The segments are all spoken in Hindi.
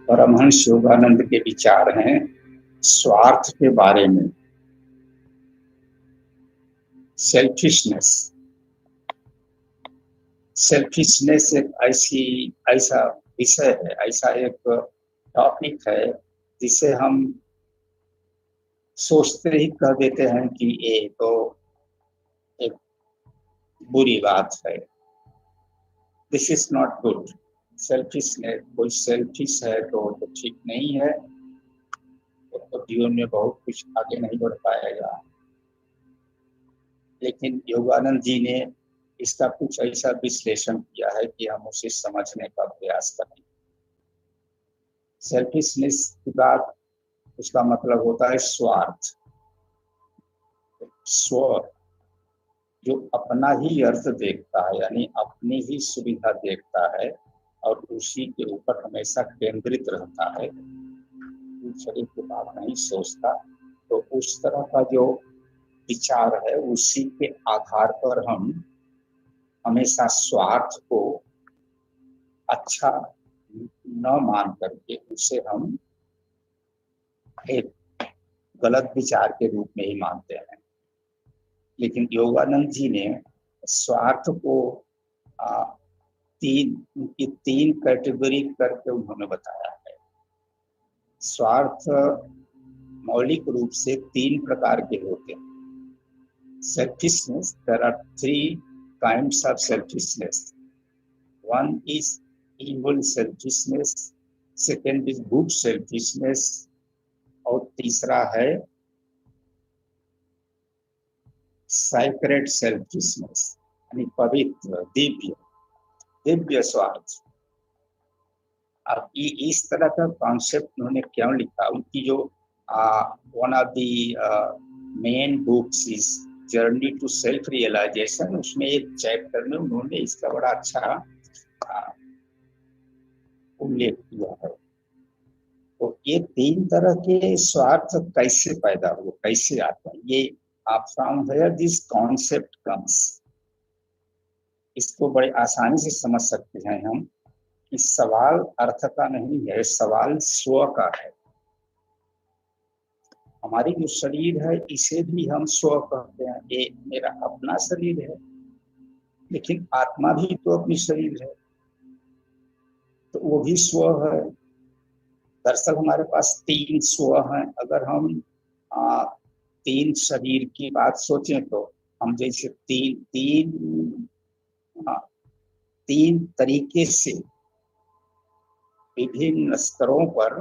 परमहंस योगानंद के विचार हैं स्वार्थ के बारे में। सेल्फिशनेस सेल्फिशनेस एक ऐसा विषय है, ऐसा एक टॉपिक है जिसे हम सोचते ही कह देते हैं कि ये तो एक बुरी बात है। This is not good. Selfishness, कोई सेल्फिश है तो ठीक नहीं है, तो जीवन में बहुत कुछ आगे नहीं बढ़ पाएगा। लेकिन योगानंद जी ने इसका कुछ ऐसा विश्लेषण किया है कि हम उसे समझने का प्रयास करें। सेल्फिशनेस की बात, उसका मतलब होता है स्वार्थ, स्व, जो अपना ही अर्थ देखता है, यानी अपनी ही सुविधा देखता है और उसी के ऊपर हमेशा केंद्रित रहता है, दूसरे की बात नहीं सोचता। तो उस तरह का जो विचार है, उसी के आधार पर हम हमेशा स्वार्थ को अच्छा न मान करके उसे हम एक गलत विचार के रूप में ही मानते हैं। लेकिन योगानंद जी ने स्वार्थ को तीन कैटेगरी करके उन्होंने बताया है। स्वार्थ मौलिक रूप से तीन प्रकार के होते हैं। Selfishness, there are three kinds of selfishness. One is evil selfishness, second is good selfishness, और तीसरा है sacred selfishness, यानी पवित्र दिव्य स्वार्थ। अब ये इस तरह का कॉन्सेप्ट उन्होंने क्यों लिखा? उनकी जो one of the main books is journey to self realization, उसमें एक चैप्टर में उन्होंने इसका बड़ा अच्छा उल्लेख किया है। तो ये तीन तरह के स्वार्थ कैसे पैदा हुए, कैसे आते हैं, ये आप from where this concept comes, इसको बड़े आसानी से समझ सकते हैं हम कि सवाल अर्थ का नहीं है, सवाल स्व का है। हमारी जो शरीर है इसे भी हम स्व कहते हैं, ये मेरा अपना शरीर है, लेकिन आत्मा भी तो अपनी शरीर है, तो वो भी स्व है। दरअसल हमारे पास तीन स्व हैं। अगर हम तीन शरीर की बात सोचें तो हम जैसे तीन तरीके से विभिन्न स्तरों पर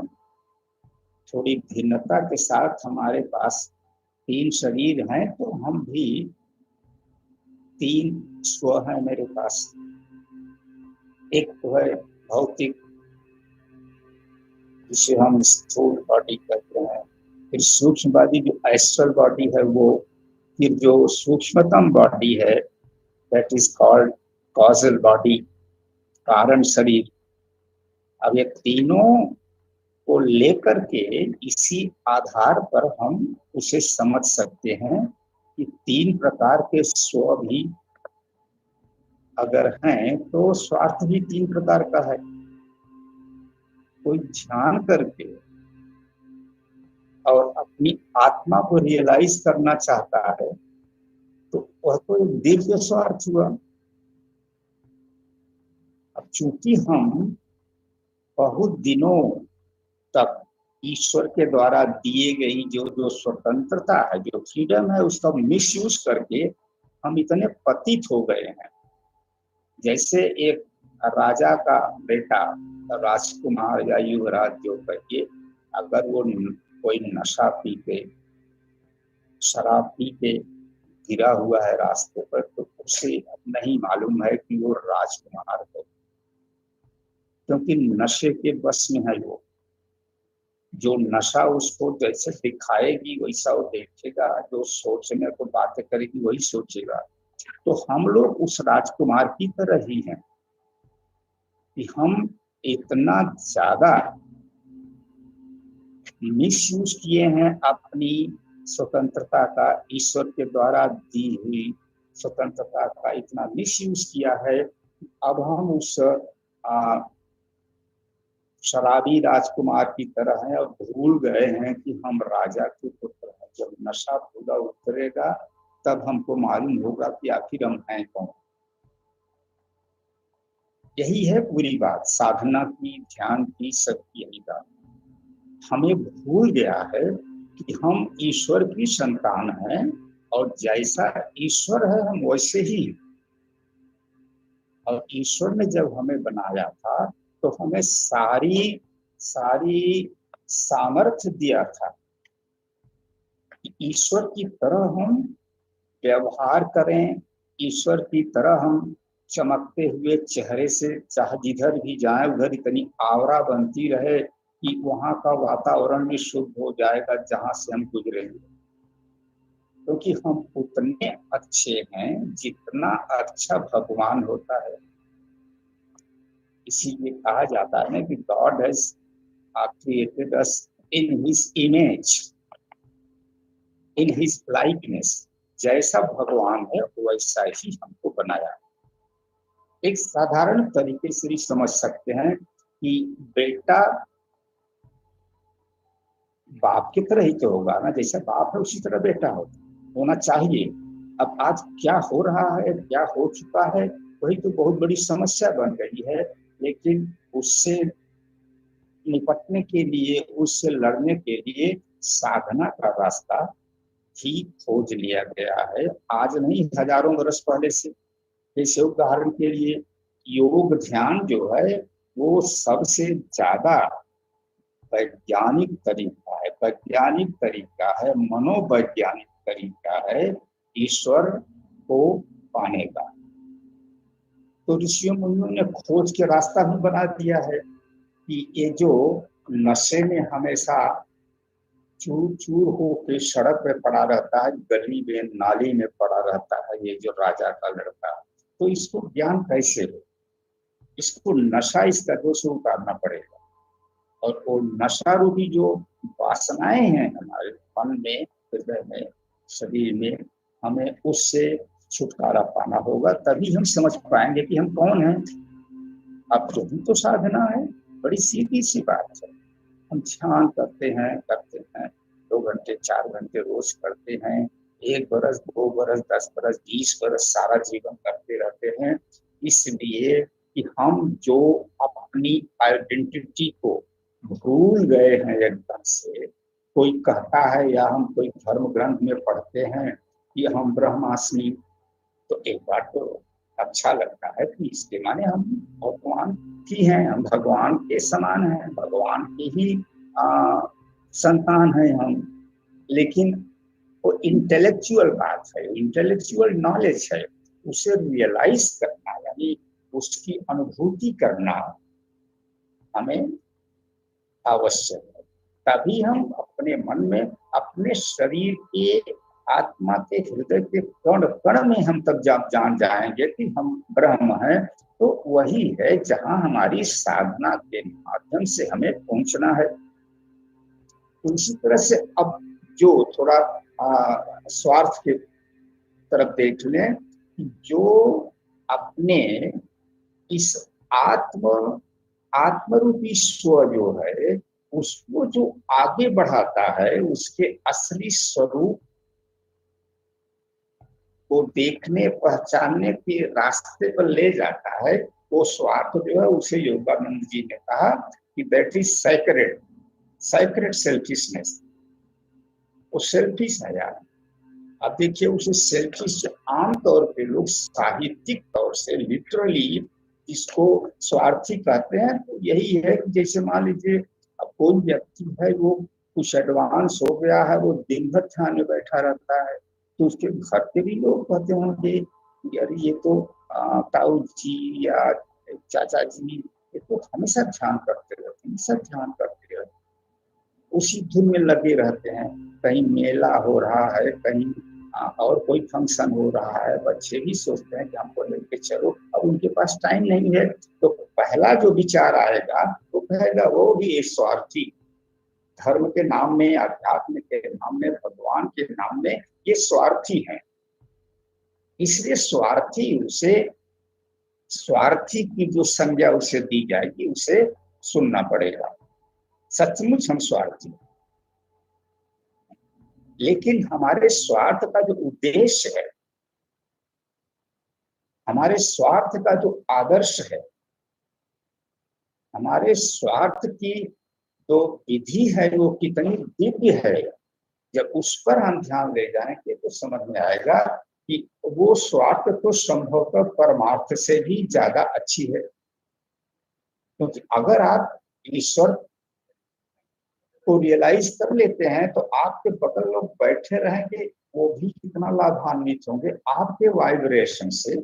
थोड़ी भिन्नता के साथ हमारे पास तीन शरीर हैं, तो हम भी तीन स्व हैं मेरे पास। एक तो है भौतिक, जिसे हम स्थूल बॉडी कहते हैं। फिर सूक्ष्म बॉडी जो एस्ट्रल बॉडी है वो, फिर जो सूक्ष्मतम बॉडी है that is called causal body, कारण शरीर। अब ये तीनों को लेकर के इसी आधार पर हम उसे समझ सकते हैं कि तीन प्रकार के स्व भी अगर हैं तो स्वार्थ भी तीन प्रकार का है। कोई ध्यान करके और अपनी आत्मा को रियलाइज करना चाहता है तो वह तो एक दिव्य स्वार्थ हुआ। अब चूंकि हम बहुत दिनों तक ईश्वर के द्वारा दिए गई जो स्वतंत्रता है, जो फ्रीडम है, उसका मिसयूज करके हम इतने पतित हो गए हैं। जैसे एक राजा का बेटा, राजकुमार या युवराज जो कहिए, अगर वो कोई नशा पी के, शराब पी के गिरा हुआ है रास्ते पर, तो उसे नहीं मालूम है कि वो राजकुमार है, क्योंकि नशे के बस में है वो। जो नशा उसको जैसे दिखाएगी वैसा वो देखेगा, जो सोचने को बातें करेगी वही सोचेगा। तो हम लोग उस राजकुमार की तरह ही हैं कि हम इतना ज्यादा मिसयूज किए हैं अपनी स्वतंत्रता का, ईश्वर के द्वारा दी हुई स्वतंत्रता का इतना मिसयूज किया है। अब हम उस शराबी राजकुमार की तरह हैं और भूल गए हैं कि हम राजा के पुत्र हैं। जब नशा पूरा उतरेगा तब हमको मालूम होगा कि आखिर हम हैं कौन। यही है पूरी बात साधना की, ध्यान की, सबकी यही बात। हमें भूल गया है कि हम ईश्वर की संतान हैं और जैसा ईश्वर है हम वैसे ही। और ईश्वर ने जब हमें बनाया था तो हमें सारी सारी सामर्थ्य दिया था कि ईश्वर की तरह हम व्यवहार करें, ईश्वर की तरह हम चमकते हुए चेहरे से चाहे जिधर भी जाए उधर इतनी आवरा बनती रहे कि वहां का वातावरण भी शुद्ध हो जाएगा जहां से हम गुजरेंगे। क्योंकि हम उतने अच्छे हैं जितना अच्छा भगवान होता है। इसीलिए कहा जाता है ना कि God has created us in his image, in his likeness. जैसा भगवान है वैसा ही हमको बनाया। एक साधारण तरीके से भी समझ सकते हैं कि बेटा बाप की तरह ही तो होगा ना, जैसा बाप है उसी तरह बेटा होना चाहिए। अब आज क्या हो रहा है, क्या हो चुका है, वही तो बहुत बड़ी समस्या बन गई है। लेकिन उससे निपटने के लिए, उससे लड़ने के लिए साधना का रास्ता ही खोज लिया गया है। आज नहीं, हजारों वर्ष पहले से। जैसे उदाहरण के लिए योग ध्यान जो है वो सबसे ज्यादा वैज्ञानिक तरीका है, वैज्ञानिक तरीका है, मनोवैज्ञानिक तरीका है ईश्वर को पाने का। तो ऋषियों मुनियों ने खोज के रास्ता भी बना दिया है कि ये जो नशे में हमेशा चूर चूर होकर सड़क पे पड़ा रहता है, गली में नाली में पड़ा रहता है, ये जो राजा का लड़का, तो इसको ज्ञान कैसे हो? इसको नशा इस तरह से उतारना पड़ेगा। और वो नशा रूपी जो वासनाएं हैं हमारे मन में, हृदय में, शरीर में, हमें उससे छुटकारा पाना होगा। तभी हम समझ पाएंगे कि हम कौन हैं। अब यही तो साधना है, बड़ी सीधी सी बात है। हम ध्यान करते हैं 2 घंटे 4 घंटे रोज करते हैं, 1 बरस 2 बरस 10 बरस 20 बरस सारा जीवन करते रहते हैं। इसलिए कि हम जो अपनी आइडेंटिटी को भूल गए हैं एकदम से। कोई कहता है या हम कोई धर्म ग्रंथ में पढ़ते हैं कि हम ब्रह्मास्मि, तो एक बार तो अच्छा लगता है कि इसके माने हम भगवान की हैं, हम भगवान के समान हैं, भगवान की ही संतान हैं हम। लेकिन वो इंटेलेक्चुअल बात है, इंटेलेक्चुअल नॉलेज है, उसे रियलाइज करना यानी उसकी अनुभूति करना हमें आवश्यक है। तभी हम अपने मन में, अपने शरीर के, आत्मा के, हृदय के कण कण में हम तब जब जान जाएंगे कि हम ब्रह्म हैं। तो वही है जहां हमारी साधना के माध्यम से हमें पहुंचना है। तो इसी तरह से अब जो थोड़ा स्वार्थ के तरफ देख लें, जो अपने इस आत्मरूपी स्व जो है उसको जो आगे बढ़ाता है, उसके असली स्वरूप को देखने पहचानने के रास्ते पर ले जाता है, वो स्वार्थ जो है उसे योगानंद जी ने कहा कि that is sacred, sacred selfishness. वो सेल्फिश है यार। अब देखिए उसे सेल्फिश आमतौर पे लोग साहित्यिक तौर से लिटरली इसको स्वार्थी कहते हैं। तो यही है कि जैसे मान लीजिए अब कोई व्यक्ति है वो कुछ एडवांस हो गया है, वो दिन भर ध्यान में बैठा रहता है, तो उसके घर के भी लोग कहते होंगे यार ये तो ताऊ जी या चाचा जी ये तो हमेशा ध्यान करते रहते, हमेशा ध्यान करते रहते, उसी धुन में लगे रहते हैं। कहीं मेला हो रहा है, कहीं और कोई फंक्शन हो रहा है, बच्चे भी सोचते हैं कि हमको लेके चलो, अब उनके पास टाइम नहीं है। तो पहला जो विचार आएगा वो कहेगा वो भी एक स्वार्थी, धर्म के नाम में, अध्यात्म के नाम में, भगवान के नाम में ये स्वार्थी हैं। इसलिए स्वार्थी की जो संज्ञा उसे दी जाएगी, उसे सुनना पड़ेगा, सचमुच हम स्वार्थी। लेकिन हमारे स्वार्थ का जो उद्देश्य है, हमारे स्वार्थ का जो आदर्श है, हमारे स्वार्थ की जो विधि है वो कितनी दिव्य है, जब उस पर हम ध्यान दे जाएंगे तो समझ में आएगा कि वो स्वार्थ तो संभवतः परमार्थ से भी ज्यादा अच्छी है। क्योंकि अगर आप ईश्वर को रियलाइज कर लेते हैं तो आपके बगल लोग बैठे रहेंगे, वो भी कितना लाभान्वित होंगे आपके वाइब्रेशन से,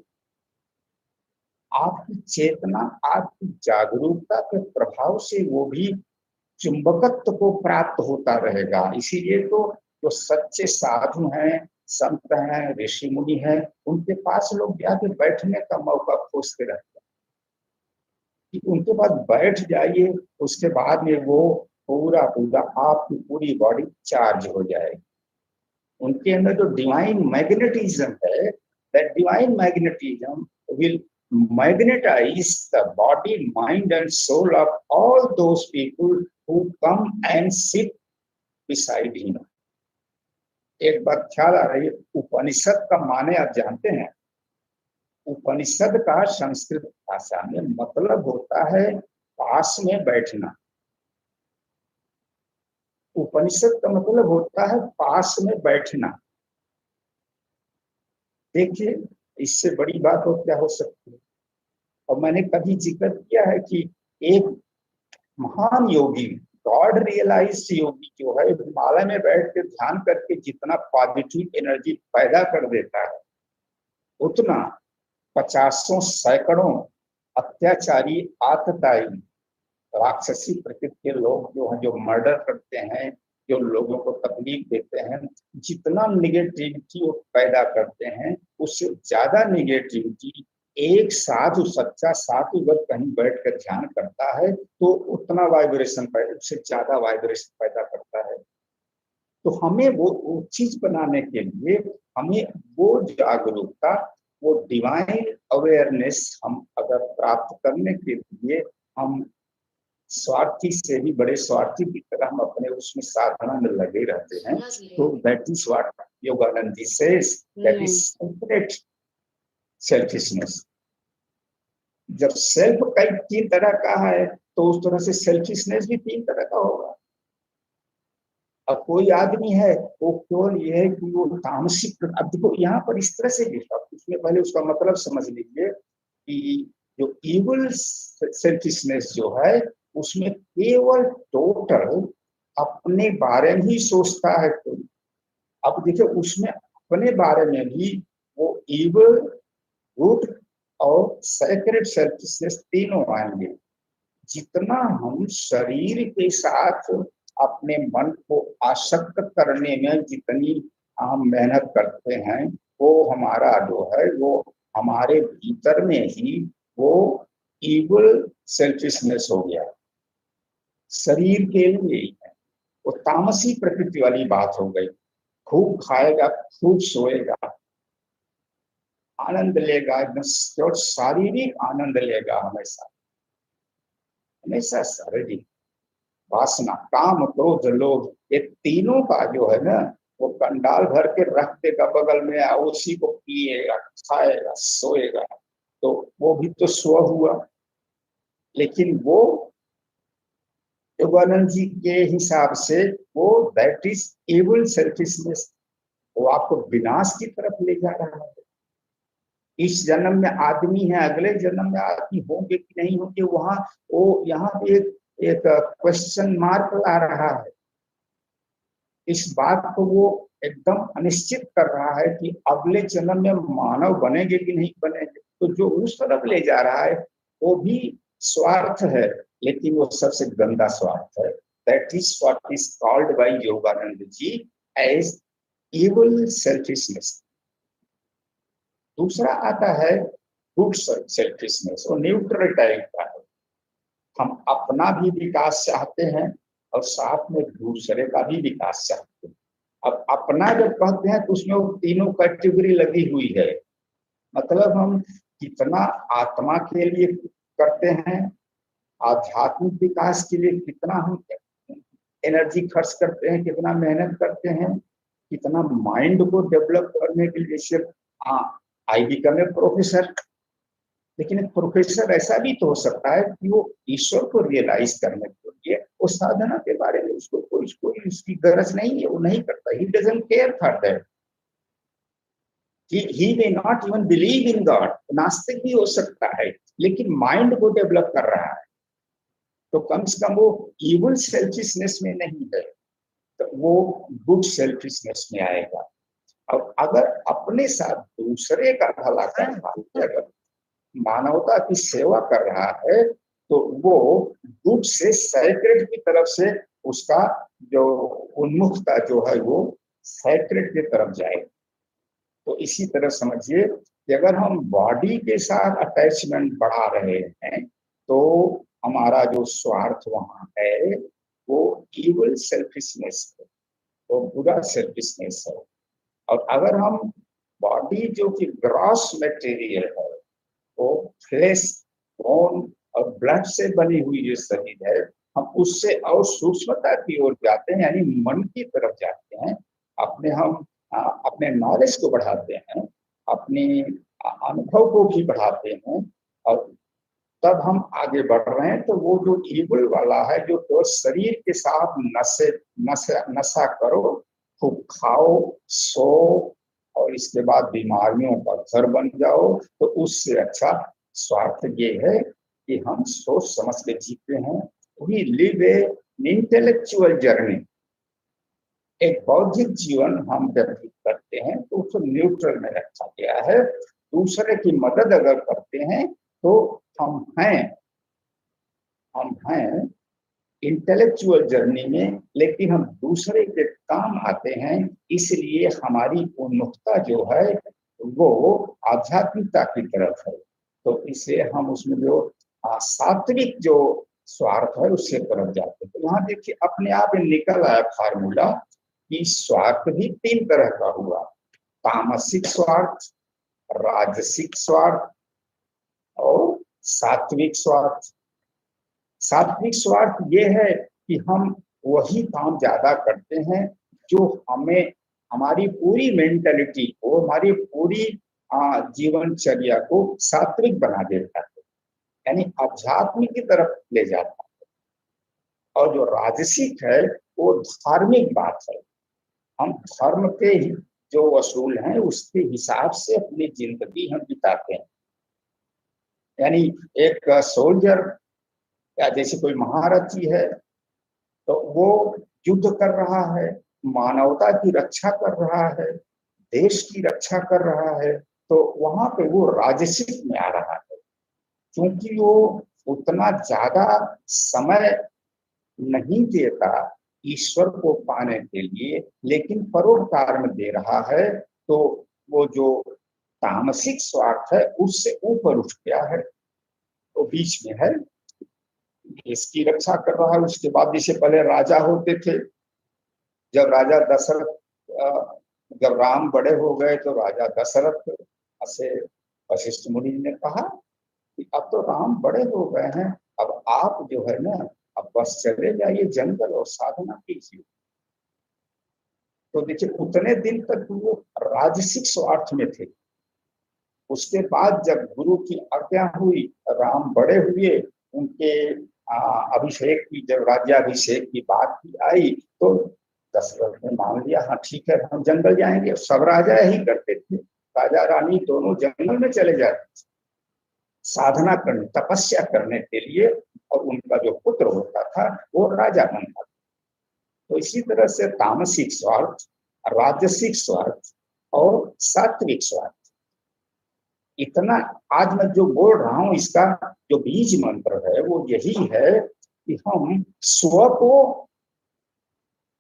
आपकी चेतना, आपकी जागरूकता के प्रभाव से वो भी चुंबकत्व को प्राप्त होता रहेगा। इसीलिए तो जो सच्चे साधु हैं, संत हैं, ऋषि मुनि हैं, उनके पास लोग जाके बैठने का मौका खोजते रहते हैं कि उनके पास बैठ जाइए, उसके बाद में वो पूरा पूरा आपकी पूरी बॉडी चार्ज हो जाएगी। उनके अंदर जो डिवाइन मैग्नेटिज्म है, that divine magnetism will magnetize the body, mind and soul of all those people who come and sit beside him. एक बात ख्याल आ रही है, उपनिषद का माने आप जानते हैं? उपनिषद का संस्कृत भाषा में मतलब होता है पास में बैठना। उपनिषद का मतलब होता है पास में बैठना। देखिए, इससे बड़ी बात और क्या हो सकती है। और मैंने कभी जिक्र किया है कि एक महान योगी, गॉड रियलाइज्ड योगी जो है, हिमालय में बैठ के ध्यान करके जितना पॉजिटिव एनर्जी पैदा कर देता है, उतना पचासों सैकड़ों अत्याचारी, आतताई, राक्षसी प्रकृति के लोग जो हैं, जो मर्डर करते हैं, जो लोगों को तकलीफ देते हैं, जितना निगेटिविटी वो पैदा करते हैं, उससे ज्यादा निगेटिविटी एक साधु, सच्चा साधु अगर कहीं बैठ कर ध्यान करता है तो उतना वाइब्रेशन पैदा, उससे ज्यादा वाइब्रेशन पैदा करता है। तो हमें वो चीज बनाने के लिए हमें वो जागरूकता, वो डिवाइन अवेयरनेस हम अगर प्राप्त करने के लिए हम स्वार्थी से भी बड़े स्वार्थी की तरह हम अपने उसमें साधना में लगे रहते हैं, तो that is what Yogananda ji says, that is separate selfishness. जब सेल्फ कई तीन तरह का है तो उस तरह से सेल्फिशनेस भी तीन तरह का होगा। अब कोई आदमी है वो केवल ये है कि वो तामसिक, अब देखो यहाँ पर इस तरह से लिखा, उसमें पहले उसका मतलब समझ लीजिए कि जो इविल सेल्फिशनेस जो है उसमें केवल टोटल अपने बारे में ही सोचता है कोई। अब देखिए उसमें अपने बारे में भी वो इविल, गुड और सेक्रेट सेल्फिशनेस तीनों आएंगे। जितना हम शरीर के साथ अपने मन को आसक्त करने में जितनी हम मेहनत करते हैं, वो हमारा जो है वो हमारे भीतर में ही वो इविल सेल्फिशनेस हो गया, शरीर के लिए ही है। वो तामसी प्रकृति वाली बात हो गई। खूब खाएगा, खूब सोएगा, आनंद लेगा, एकदम शारीरिक आनंद लेगा, हमेशा हमेशा शारीरिक वासना, काम, क्रोध, लोभ, ये तीनों का जो है ना वो कंडाल भर के रख देगा बगल में, उसी को पिएगा, खाएगा, सोएगा, तो वो भी तो स्व हुआ। लेकिन वो योगानंद जी के हिसाब से वो दैट इज इविल सेल्फिशनेस, वो आपको विनाश की तरफ ले जा रहा है। इस जन्म में आदमी है, अगले जन्म में आदमी होंगे कि नहीं होंगे, वहां वो यहाँ पे एक क्वेश्चन मार्क ला रहा है। इस बात को वो एकदम अनिश्चित कर रहा है कि अगले जन्म में मानव बनेंगे कि नहीं बनेंगे। तो जो उस तरफ ले जा रहा है वो भी स्वार्थ है, लेकिन वो सबसे गंदा स्वार्थ है। That is what is called by Yogananda ji as evil selfishness. दूसरा आता है गुड सेल्फिशनेस, वो न्यूट्रल टाइप का है। हम अपना भी विकास चाहते हैं और साथ में दूसरे का भी विकास चाहते हैं। अब अपना जब कहते हैं तो उसमें वो तीनों कैटेगरी लगी हुई है। मतलब हम कितना आत्मा के लिए करते हैं, आध्यात्मिक विकास के लिए कितना हम एनर्जी खर्च करते हैं, कितना मेहनत करते हैं, कितना माइंड को डेवलप करने के लिए। जैसे आई बिकम ए प्रोफेसर, लेकिन एक प्रोफेसर ऐसा भी तो हो सकता है कि वो ईश्वर को रियलाइज करने के लिए उस साधना के बारे में उसको कोई उसकी गरज नहीं है, वो नहीं करता। He doesn't care for that, he may not even believe in God, नास्तिक भी हो सकता है, लेकिन माइंड को डेवलप कर रहा है, तो कम से कम वो इवल सेल्फिशनेस में नहीं है, तो वो गुड सेल्फिशनेस में आएगा। और अगर अपने साथ दूसरे का भला कर रहा है, अगर मानवता की सेवा कर रहा है, तो वो गुड से सैक्रेड की तरफ से उसका जो उन्मुखता जो है वो सैक्रेड की तरफ जाएगा। तो इसी तरह समझिए कि अगर हम बॉडी के साथ अटैचमेंट बढ़ा रहे हैं, तो हमारा जो स्वार्थ वहां है वो इवल सेल्फिशनेस है, वो बुरा सेल्फिशनेस है। और अगर हम बॉडी जो कि ग्रॉस मटेरियल है, वो फ्लेश, बोन और ब्लड से बनी हुई जो शरीर है, हम उससे और सूक्ष्मता की ओर जाते हैं, यानी मन की तरफ जाते हैं, अपने नॉलेज को बढ़ाते हैं, अपने अनुभव को भी बढ़ाते हैं, और तब हम आगे बढ़ रहे हैं। तो वो जो इवल वाला है, जो तो शरीर के साथ नशा करो, खूब खाओ, सो, और इसके बाद बीमारियों का घर बन जाओ, तो उससे अच्छा स्वार्थ ये है कि हम सोच समझ के जीते हैं। We live a intellectual journey, एक बौद्धिक जीवन हम व्यतीत करते हैं, तो उसको न्यूट्रल में रखा गया है। दूसरे की मदद अगर करते हैं तो हम हैं इंटेलेक्चुअल जर्नी में, लेकिन हम दूसरे के काम आते हैं, इसलिए हमारी उन्मुखता जो है वो आध्यात्मिकता की तरफ है। तो इसलिए हम उसमें जो सात्विक जो स्वार्थ है उससे तरफ जाते हैं। तो यहाँ देखिए अपने आप निकल आया फार्मूला कि स्वार्थ भी 3 तरह का हुआ, तामसिक स्वार्थ, राजसिक स्वार्थ और सात्विक स्वार्थ। सात्विक स्वार्थ ये है कि हम वही काम ज्यादा करते हैं जो हमें हमारी पूरी मेंटेलिटी को, हमारी पूरी जीवनचर्या को सात्विक बना देता है, यानी अध्यात्म की तरफ ले जाता है। और जो राजसिक है वो धार्मिक बात है, हम धर्म के जो असूल हैं उसके हिसाब से अपनी जिंदगी हम बिताते हैं। यानी एक सोल्जर या जैसे कोई महारथी है, तो वो युद्ध कर रहा है, मानवता की रक्षा कर रहा है, देश की रक्षा कर रहा है, तो वहां पे वो राजसिक में आ रहा है, क्योंकि वो उतना ज्यादा समय नहीं देता ईश्वर को पाने के लिए, लेकिन परोपकार में दे रहा है। तो वो जो तामसिक स्वार्थ है उससे ऊपर उठ गया है, तो बीच में है, इसकी रक्षा कर रहा है। उसके बाद जैसे पहले राजा होते थे, जब राजा दशरथ, जब राम बड़े हो गए तो राजा दशरथ से वशिष्ठ मुनि ने कहा कि अब तो राम बड़े हो गए हैं, अब आप जो है ना, अब बस चले जाइए जंगल और साधना कीजिए। तो देखिए उतने दिन तक वो राजसिक स्वार्थ में थे। उसके बाद जब गुरु की आज्ञा हुई, राम बड़े हुए, उनके अभिषेक की, जब राज्याभिषेक की बात की आई, तो दशरथ ने मान लिया, हाँ ठीक है हम जंगल जाएंगे। सब राजा ही करते थे, राजा रानी दोनों जंगल में चले जाते थे साधना करने, तपस्या करने के लिए, और उनका जो पुत्र होता था वो राजा बनता था। तो इसी तरह से तामसिक स्वार्थ, राजसिक स्वार्थ और सात्विक स्वार्थ, इतना आज मैं जो बोल रहा हूं इसका जो बीज मंत्र है वो यही है कि हम स्व को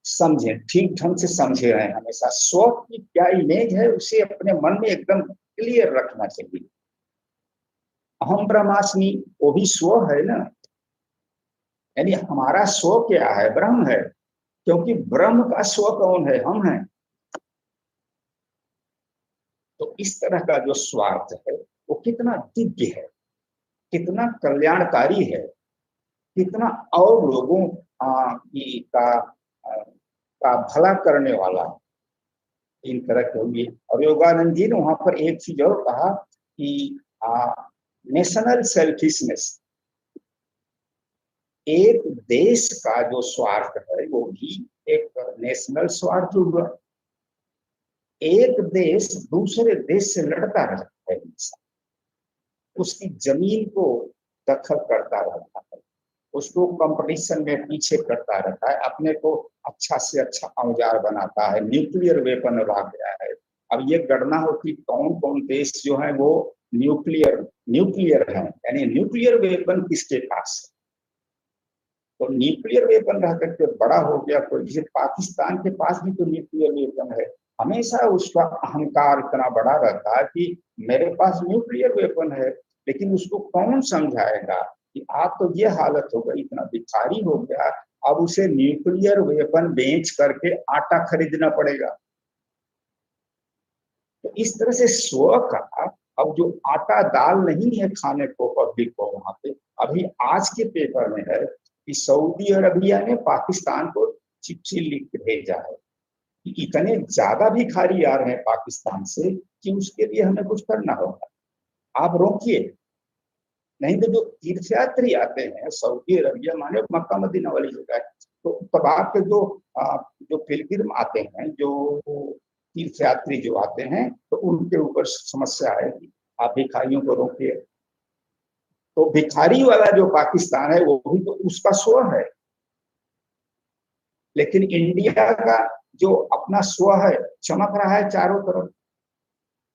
समझें, ठीक ढंग से समझे रहे। हमेशा स्व की क्या इमेज है उसे अपने मन में एकदम क्लियर रखना चाहिए। अहम ब्रह्मास्मि वो भी स्व है ना, यानी हमारा स्व क्या है, ब्रह्म है, क्योंकि ब्रह्म का स्व कौन है, हम हैं। तो इस तरह का जो स्वार्थ है वो कितना दिव्य है, कितना कल्याणकारी है। कितना और लोगों का भला करने वाला इन तरह के होंगे। और योगानंद जी ने वहां पर एक चीज और कहा कि नेशनल सेल्फिशनेस, एक देश का जो स्वार्थ है वो भी एक नेशनल स्वार्थ हुआ। एक देश दूसरे देश से लड़ता रहता है, उसकी जमीन को दखल करता रहता है, उसको कंपटीशन में पीछे करता रहता है, अपने को अच्छा से अच्छा औजार बनाता है, न्यूक्लियर वेपन ला गया है। अब ये गणना हो कि कौन कौन देश जो है वो न्यूक्लियर है, यानी न्यूक्लियर वेपन किसके पास है। तो न्यूक्लियर वेपन रह करके बड़ा हो गया, तो जैसे पाकिस्तान के पास भी तो न्यूक्लियर वेपन है, हमेशा उसका अहंकार इतना बड़ा रहता है कि मेरे पास न्यूक्लियर वेपन है। लेकिन उसको कौन समझाएगा कि आप तो ये हालत हो गई, इतना भिखारी हो गया, अब उसे न्यूक्लियर वेपन बेच करके आटा खरीदना पड़ेगा। तो इस तरह से स्व का, अब जो आटा दाल नहीं है खाने को पब्लिक को वहां पे, अभी आज के पेपर में है कि सऊदी अरबिया ने पाकिस्तान को चिट्ठी लिख के भेजा है कि इतने ज्यादा भिखारी आ रहे हैं पाकिस्तान से कि उसके लिए हमें कुछ करना होगा, आप रोकिए। नहीं तो जो तीर्थयात्री आते हैं सऊदी अरबिया माने मक्का मदीना वाली जगह है, तो तब आपके जो पिलग्रिम आते हैं, जो तीर्थयात्री जो आते हैं, तो उनके ऊपर समस्या है कि आप भिखारियों को रोकिए। तो भिखारी वाला जो पाकिस्तान है वो भी तो उसका स्व है, लेकिन इंडिया का जो अपना स्व है चमक रहा है चारों तरफ।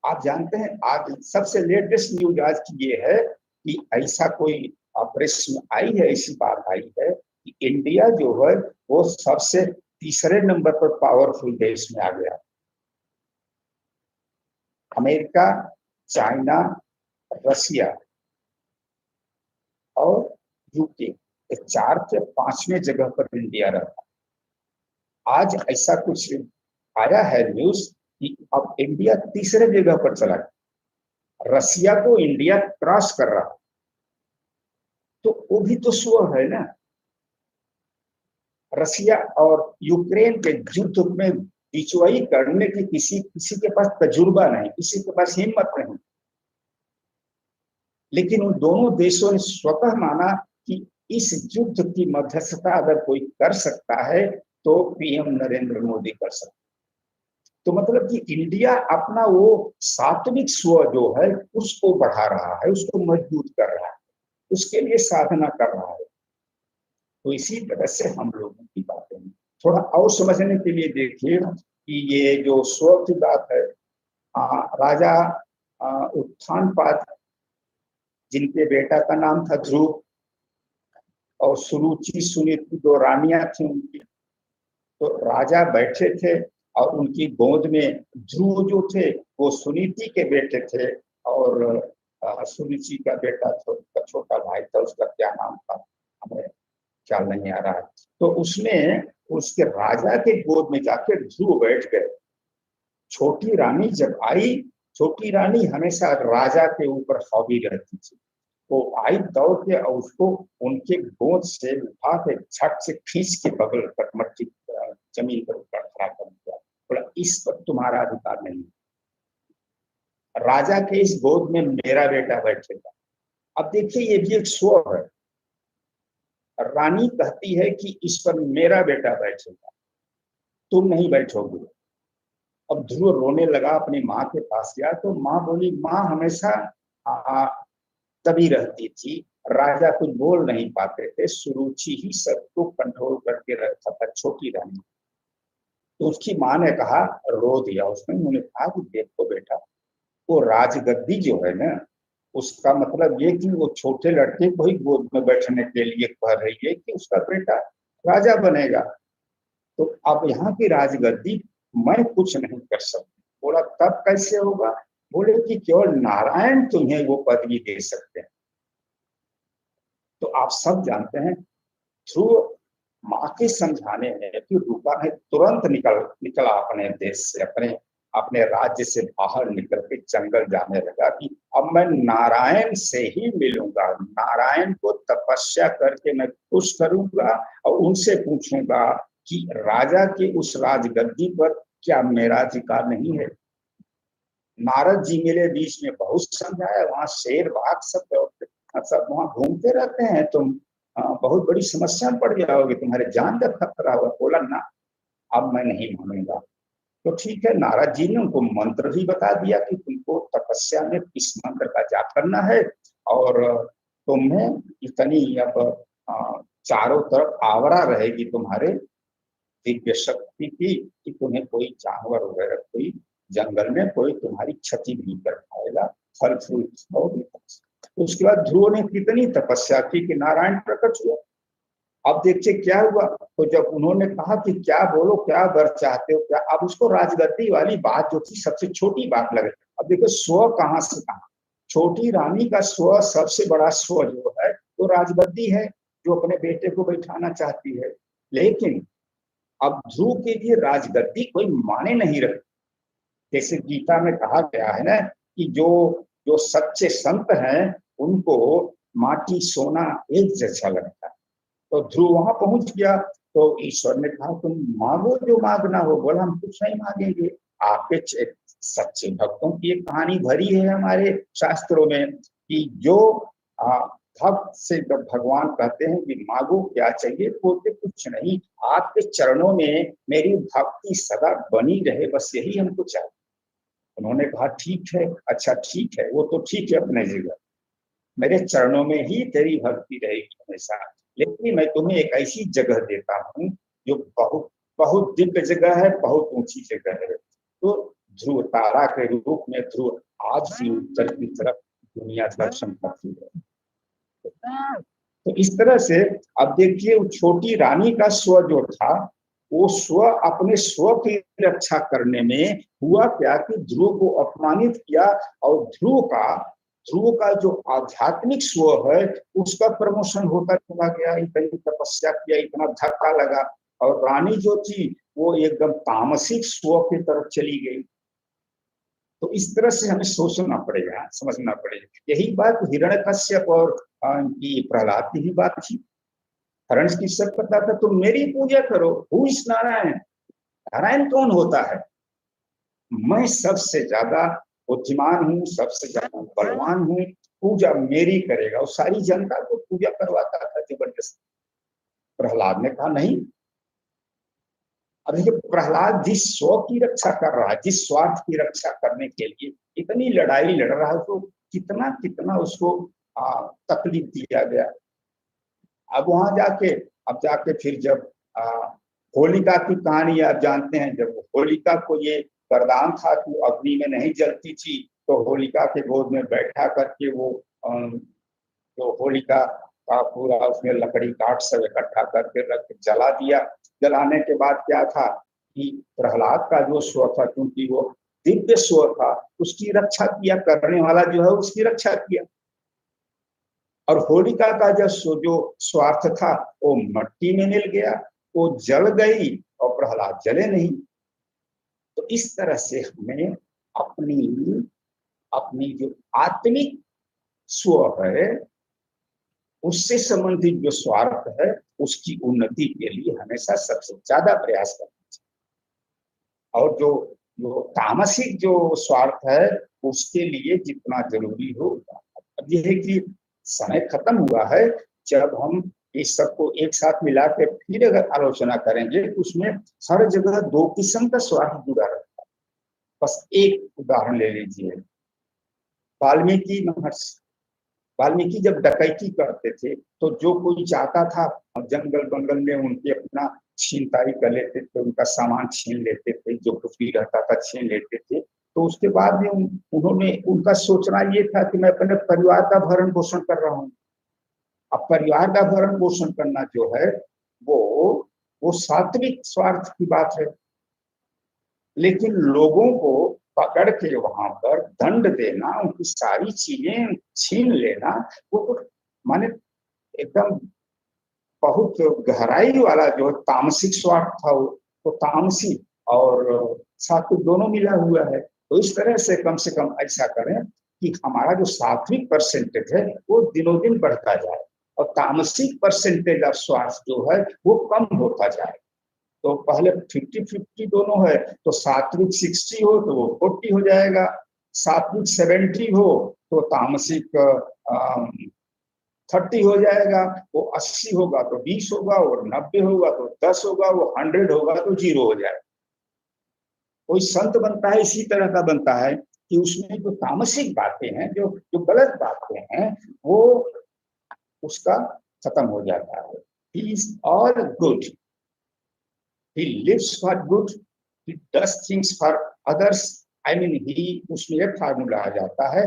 आप जानते हैं आज सबसे लेटेस्ट न्यूज आज की ये है कि ऐसा कोई प्रेस में आई है, ऐसी बात आई है कि इंडिया जो है वो सबसे तीसरे नंबर पर पावरफुल देश में आ गया। अमेरिका, चाइना, रशिया और यूके, 4 से 5वें जगह पर इंडिया रहता। आज ऐसा कुछ आया है न्यूज कि अब इंडिया तीसरे जगह पर चला गया, रशिया को इंडिया क्रॉस कर रहा। तो वो भी तो स्व है ना। रशिया और यूक्रेन के युद्ध में बिचवाई करने की किसी के पास तजुर्बा नहीं, किसी के पास हिम्मत नहीं, लेकिन उन दोनों देशों ने स्वतः माना कि इस युद्ध की मध्यस्थता अगर कोई कर सकता है तो पीएम नरेंद्र मोदी कर सकता। तो मतलब कि इंडिया अपना वो सात्विक स्व जो है उसको बढ़ा रहा है, उसको मजबूत कर रहा है, उसके लिए साधना कर रहा है। तो इसी तरह से हम लोगों की बातें थोड़ा और समझने के लिए देखिए कि ये जो स्व की बात है, राजा उत्थानपाद जिनके बेटा का नाम था ध्रुव और सुरुचि सुनीति, 2 रानियां थी उनकी। तो राजा बैठे थे और उनकी गोद में ध्रुव जो थे वो सुनीति के बेटे थे, और सुरुचि का बेटा छोटा भाई था, उसका क्या नाम था हमें ख्याल नहीं आ रहा है। तो उसमें उसके राजा के गोद में जाकर ध्रुव बैठ गए। छोटी रानी जब आई, छोटी रानी हमेशा राजा के ऊपर हावी रहती थी, वो आई दौड़ के और उसको उनके गोद से उठा के झट से खींच के बगल पर मट्टी जमीन पर खड़ा कर दिया, बोला इस पर तुम्हारा अधिकार नहीं, राजा के इस गोद में मेरा बेटा बैठेगा। अब देखिए ये भी एक स्व है, रानी कहती है कि इस पर मेरा बेटा बैठेगा, तुम नहीं बैठोगे। अब ध्रुव रोने लगा, अपनी माँ के पास गया तो माँ बोली, माँ हमेशा तभी रहती थी, राजा कुछ बोल नहीं पाते थे, सुरुचि ही सबको कंट्रोल करके रखा था, छोटी रानी। तो उसकी माँ ने कहा, रो दिया उसने, उन्होंने कहा कि देखो बेटा, वो राजगद्दी जो है ना, उसका मतलब ये कि वो छोटे लड़के को ही गोद में बैठने के लिए कह रही है कि उसका बेटा राजा बनेगा। तो अब यहाँ की राजगद्दी मैं कुछ नहीं कर सकती। बोला तब कैसे होगा? बोले कि केवल नारायण तुम्हें वो पदवी दे सकते हैं। तो आप सब जानते हैं ध्रुव माँ के समझाने में फिर रुका है, तुरंत निकला अपने देश से, अपने अपने राज्य से बाहर निकल के जंगल जाने लगा कि अब मैं नारायण से ही मिलूंगा, नारायण को तपस्या करके मैं खुश करूंगा और उनसे पूछूंगा कि राजा के उस राजगद्दी पर क्या मेरा अधिकार नहीं है। नारद जी मिले, बीच में बहुत समझाया, वहां शेर बाघ सब वहां घूमते रहते हैं, तुम बहुत बड़ी समस्या में पड़ जाओगे, तुम्हारे जान का खतरा होगा। बोला ना, अब मैं नहीं मानूंगा। तो ठीक है, नारद जी ने उनको मंत्र भी बता दिया कि तुमको तपस्या में इस मंत्र का जाप करना है और तुम्हें इतनी अब चारों तरफ आवरा रहेगी तुम्हारे दिव्य शक्ति की कि तुम्हें कोई जानवर वगैरह, कोई जंगल में कोई तुम्हारी क्षति नहीं कर पाएगा, फल फूल खाओगे। तो उसके बाद ध्रुव ने कितनी तपस्या की कि नारायण प्रकट हुआ। अब देखिए क्या हुआ, तो जब उन्होंने कहा कि क्या बोलो, क्या वर चाहते हो, क्या, अब उसको राजगद्दी वाली बात जो थी सबसे छोटी बात लगे। अब देखो स्व कहाँ से कहा, छोटी रानी का स्व, सबसे बड़ा स्व जो है वो राजगद्दी है, जो अपने बेटे को बैठाना चाहती है। लेकिन अब ध्रुव के लिए राजगद्दी कोई माने नहीं रखती। जैसे गीता में कहा गया है ना कि जो जो सच्चे संत हैं उनको माटी सोना एक जैसा लगता है। तो ध्रुव वहां पहुंच गया, तो ईश्वर ने कहा तुम मांगो जो मांगना हो। बोला हम कुछ नहीं मांगेंगे, आपके सच्चे भक्तों की एक कहानी भरी है हमारे शास्त्रों में कि जो भक्त से जब भगवान कहते हैं कि मांगो क्या चाहिए, बोलते कुछ नहीं, आपके चरणों में मेरी भक्ति सदा बनी रहे, बस यही हमको चाहिए। उन्होंने कहा ठीक है, अच्छा ठीक है, वो तो ठीक है अपने जगह, मेरे चरणों में ही तेरी भक्ति रहेगी हमेशा, लेकिन मैं तुम्हें एक ऐसी जगह देता हूँ जो बहुत बहुत दिव्य जगह है, बहुत ऊंची जगह है। तो ध्रुव तारा के रूप में ध्रुव आज भी उत्तर की तरफ दुनिया दर्शन करती है। तो इस तरह से अब देखिए वो छोटी रानी का स्व जो था, वो स्व अपने स्व की रक्षा करने में हुआ क्या कि ध्रुव को अपमानित किया, और ध्रुव का जो आध्यात्मिक स्व है उसका प्रमोशन होता चला गया। इतनी तपस्या किया, इतना धक्का लगा, और रानी जो थी वो एकदम तामसिक स्व की तरफ चली गई। तो इस तरह से हमें सोचना पड़ेगा, समझना पड़ेगा। यही बात हिरण्यकश्यप और की प्रहलाद की ही बात थी। हिरण्यकश्यप कहता था तुम मेरी पूजा करो, हु इज नारायण, नारायण कौन होता है, मैं सबसे ज्यादा बुद्धिमान हूँ, सबसे ज्यादा बलवान हूँ, पूजा मेरी करेगा। और सारी जनता को पूजा करवाता था जबरदस्ती। प्रहलाद ने कहा नहीं। अब देखिए प्रहलाद जिस स्व की रक्षा कर रहा है, जिस स्वार्थ की रक्षा करने के लिए इतनी लड़ाई लड़ रहा है, तो कितना कितना उसको तकलीफ दिया गया। अब वहां जाके, अब जाके फिर जब होलिका की कहानी आप जानते हैं, जब होलिका को ये वरदान था कि अग्नि में नहीं जलती थी, तो होलिका के गोद में बैठा करके वो जो होलिका का पूरा उसमें लकड़ी काट सब इकट्ठा करके रख जला दिया। जलाने के बाद क्या था कि प्रहलाद का जो स्व था, क्योंकि वो दिव्य स्व था, उसकी रक्षा किया, करने वाला जो है उसकी रक्षा किया। और होलिका का जो स्वार्थ था वो मट्टी में मिल गया, वो जल गई और प्रहलाद जले नहीं। तो इस तरह से हमें अपनी अपनी जो आत्मिक स्व है उससे संबंधित जो स्वार्थ है उसकी उन्नति के लिए हमेशा सबसे ज्यादा प्रयास करना चाहिए। और जो जो तामसिक जो स्वार्थ है उसके लिए जितना जरूरी हो। अब यह है कि समय खत्म हुआ है, जब हम इस सबको एक साथ मिला के फिर अगर आलोचना करेंगे तो उसमें हर जगह दो किस्म का स्वार्थ जुड़ा रहता है। बस एक उदाहरण ले लीजिए, वाल्मीकि महर्षि। वाल्मीकि जब डकैती करते थे तो जो कोई चाहता था जंगल बंगल में उनके अपना छीनताई कर लेते थे, उनका सामान छीन लेते थे, जो कुछ भी रहता था छीन लेते थे। तो उसके बाद में उन्होंने उनका सोचना ये था कि मैं अपने परिवार का भरण पोषण कर रहा हूँ। अब परिवार का भरण पोषण करना जो है वो सात्विक स्वार्थ की बात है। लेकिन लोगों को पकड़ के वहां पर दंड देना, उनकी सारी चीजें छीन लेना, वो तो माने एकदम बहुत गहराई वाला जो तामसिक स्वार्थ था, वो तामसी। और सात्विक दोनों मिला हुआ है। तो इस तरह से कम ऐसा करें कि हमारा जो सात्विक परसेंटेज है वो दिनों दिन बढ़ता जाए और तामसिक परसेंटेज ऑफ स्वार्थ जो है वो कम होता जाए। तो पहले 50-50 दोनों है, तो सात्विक 60 हो तो वो 40 हो जाएगा, सात्विक 70 हो तो तामसिक 30 हो जाएगा, वो 80 होगा तो 20 होगा, और 90 होगा तो 10 होगा, वो 100 होगा तो 0 हो जाएगा। कोई संत बनता है इसी तरह का बनता है कि उसमें जो तामसिक बातें हैं, जो जो गलत बातें हैं, वो उसका खत्म हो जाता है। He is all good, he lives for good, he does things for others, I mean he, उसमें एक फार्मूला आ जाता है,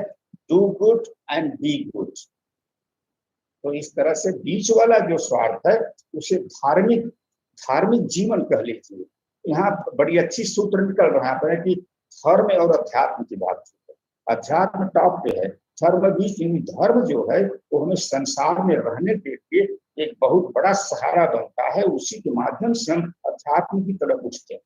do good and be good। तो इस तरह से बीच वाला जो स्वार्थ है उसे धार्मिक धार्मिक जीवन कह लीजिए। यहाँ बड़ी अच्छी सूत्र निकल रहा है कि धर्म और अध्यात्म की बात है। अध्यात्म टॉप पे है, धर्म बीच, धर्म जो है वो हमें संसार में रहने के लिए एक बहुत बड़ा सहारा बनता है, उसी के माध्यम से हम अध्यात्म की तरफ उठते हैं।